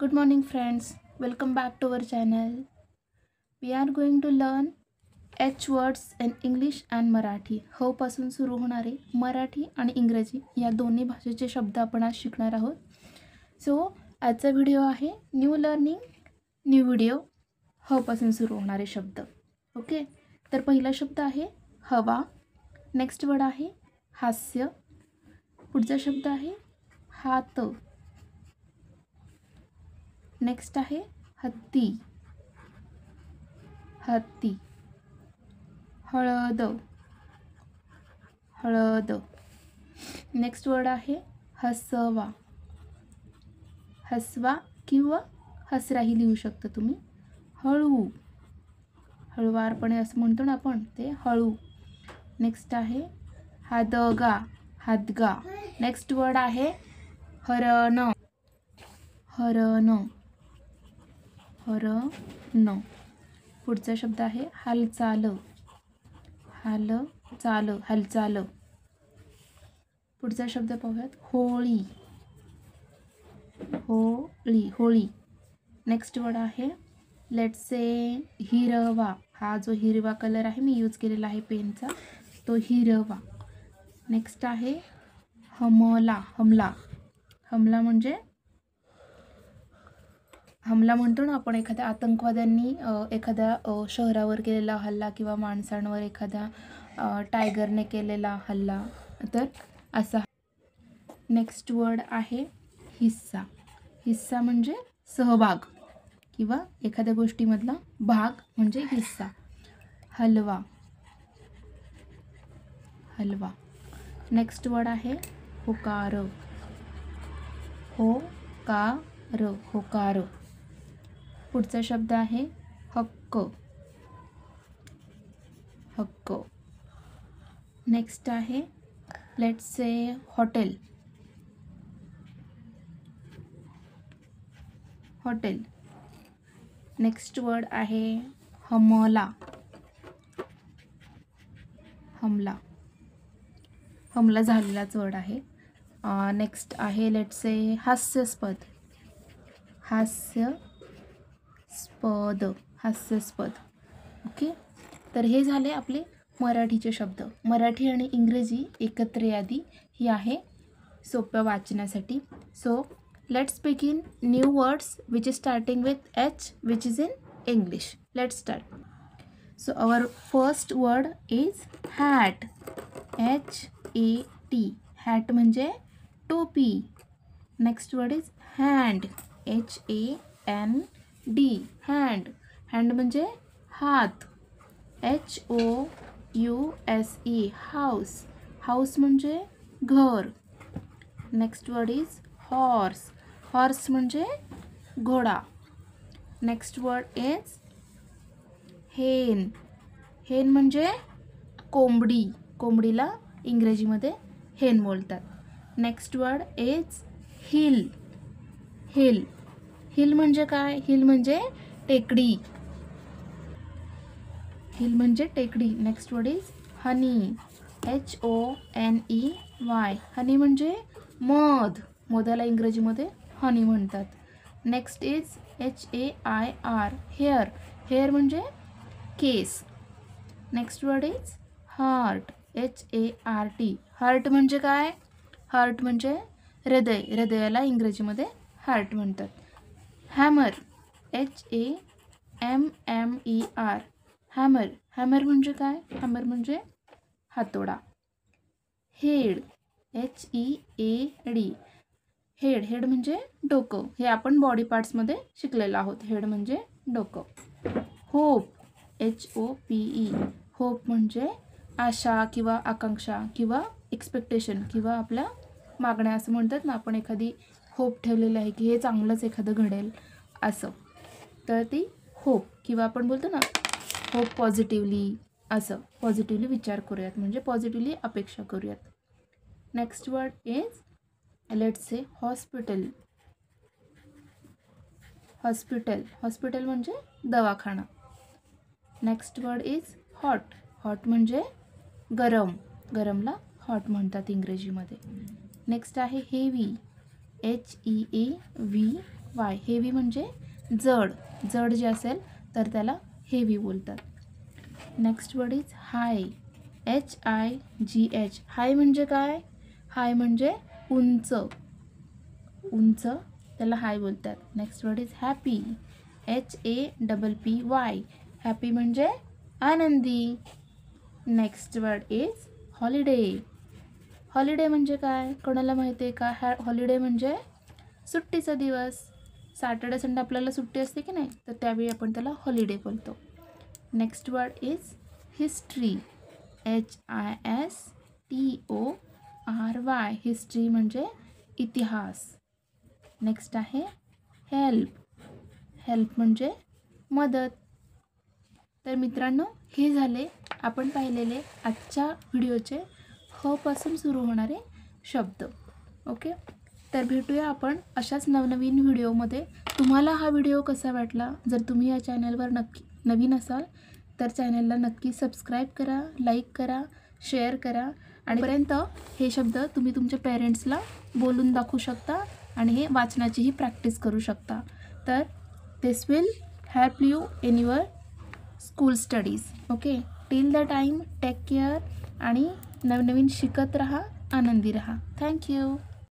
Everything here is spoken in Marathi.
Good morning, friends. Welcome back to our channel. We are going to learn H words in English and Marathi. हो पासून सुरू होणारे मराठी आणि इंग्रजी या दोन्ही भाषेचे शब्द आपण आज शिकणार आहोत. सो आजचा व्हिडिओ आहे न्यू लर्निंग न्यू व्हिडिओ. हो पासून सुरू होणारे शब्द. ओके, तर पहिला शब्द आहे हवा. नेक्स्ट वर्ड आहे हास्य. पुढचा शब्द आहे हात. नेक्स्ट आहे हत्ती. हत्ती. हळद. हळद. नेक्स्ट वर्ड आहे हसवा. हसवा किंवा हसराही लिहू शकता तुम्ही. हळू. हळुवारपणे असं म्हणतो ना आपण, ते हळू. नेक्स्ट आहे हादगा. हादगा. नेक्स्ट वर्ड आहे हरण. हरण. हरण. पुढचा शब्द आहे हालचाल. हालचाल. हालचाल. पुढचा शब्द पाहूयात होळी. होळी. होळी. नेक्स्ट वर्ड आहे लेट्स से हिरवा. हा जो हिरवा कलर आहे मी यूज केलेला आहे पेनचा, तो हिरवा. नेक्स्ट आहे हमला. हमला. हमला म्हणजे हमला म्हणतो ना आपण, एखाद्या आतंकवाद्यांनी एखाद्या शहरावर केलेला हल्ला किंवा माणसांवर एखाद्या टायगरने केलेला हल्ला, तर असा. नेक्स्ट वर्ड आहे हिस्सा. हिस्सा म्हणजे सहभाग किंवा एखाद्या गोष्टीमधला भाग म्हणजे हिस्सा. हलवा. हलवा. नेक्स्ट वर्ड आहे होकार. होकार. होकार. पुढचा शब्द आहे हक्क. हक्क. नेक्स्ट आहे let's say hotel. Hotel. Next word आहे हमला. हमला. हमला झालेलाच वर्ड आहे. नेक्स्ट आहे लेट्स से हास्यास्पद. हास्यास्पद. हास्यास्पद. ओके, तर हे झाले आपले मराठीचे शब्द. मराठी आणि इंग्रजी एकत्र यादी ही आहे सोप्या वाचण्यासाठी. So let's begin new words which is starting with H which is in English. Let's start. So our first word is hat. HAT. Hat म्हणजे टोपी. Next word is hand. HAND. Hand. Hand म्हणजे हात. HOUSE. हाऊस. हाऊस म्हणजे घर. Next word is horse. Horse म्हणजे घोडा. नेक्स्ट वर्ड इज हेन. हेन म्हणजे कोंबडी. कोंबडीला इंग्रजीमध्ये हेन बोलतात. Next word is hill. Hill. Hill म्हणजे काय? हिल म्हणजे टेकडी. हिल म्हणजे टेकडी. Next word is honey. HONEY. Honey म्हणजे मध. मधाला इंग्रजीमध्ये हनी म्हणतात. Next is HAIR. Hair. Hair म्हणजे केस. Next word is heart. HART. Heart म्हणजे काय? हार्ट म्हणजे हृदय. हृदयाला इंग्रजीमध्ये हार्ट म्हणतात. हॅमर. HAMMER. हॅमर. हॅमर म्हणजे काय? हॅमर म्हणजे हातोडा. हेड. HEAD. हेड. हेड म्हणजे डोकं. हे आपण बॉडी पार्ट्समध्ये शिकलेलो आहोत. हेड म्हणजे डोकं. होप. HOPE. होप म्हणजे आशा किंवा आकांक्षा किंवा एक्सपेक्टेशन किंवा आपल्या मागण्या असं म्हणतात ना आपण, एखादी होप ठेवलेली आहे की हे चांगलंच एखादं घडेल असं, तर ती होप. किंवा आपण बोलतो ना होप पॉझिटिव्हली, असं पॉझिटिव्हली विचार करूयात म्हणजे पॉझिटिव्हली अपेक्षा करूयात. Next word is let's say hospital. Hospital. Hospital म्हणजे दवाखाना. Next word is hot. Hot म्हणजे गरम. गरमला हॉट म्हणतात इंग्रजीमध्ये. नेक्स्ट आहे हेवी. HEAV. वाय. हेवी म्हणजे जड. जड जे असेल तर त्याला हेवी बोलतात. Next word is hi. HIGH. हाय म्हणजे काय? हाय म्हणजे उंच. उंच त्याला हाय बोलतात. Next word is happy. HAPPY. Happy म्हणजे आनंदी. Next word is holiday. Holiday म्हणजे काय? कोणाला माहिती आहे का? हॉलिडे म्हणजे सुट्टीचा दिवस. सॅटर्डे संडे आपल्याला सुट्टी असते की नाही, तर त्यावेळी आपण त्याला हॉलिडे बोलतो. Next word is history. HISTORY. History म्हणजे इतिहास. नेक्स्ट आहे हेल्प. हेल्प म्हणजे मदत. तर मित्रांनो, हे झाले आपण पाहिलेले आजच्या व्हिडिओचे ह पासून सुरू होणारे शब्द. ओके, तर भेटूया आपण अशाच नवनवीन व्हिडिओमध्ये. तुम्हाला हा व्हिडिओ कसा वाटला? जर तुम्ही या चॅनलवर नवीन असाल तर चॅनलला नक्की सबस्क्राईब करा, लाईक करा, शेअर करा. आणि पर्यंत हे शब्द तुम्ही तुमच्या पेरेंट्सला बोलून दाखवू शकता आणि हे वाचनाचीही प्रॅक्टिस करू शकता. तर this will help you in your school studies. Okay, till the time take care आणि नवनवीन शिकत राहा, आनंदी राहा. थँक्यू.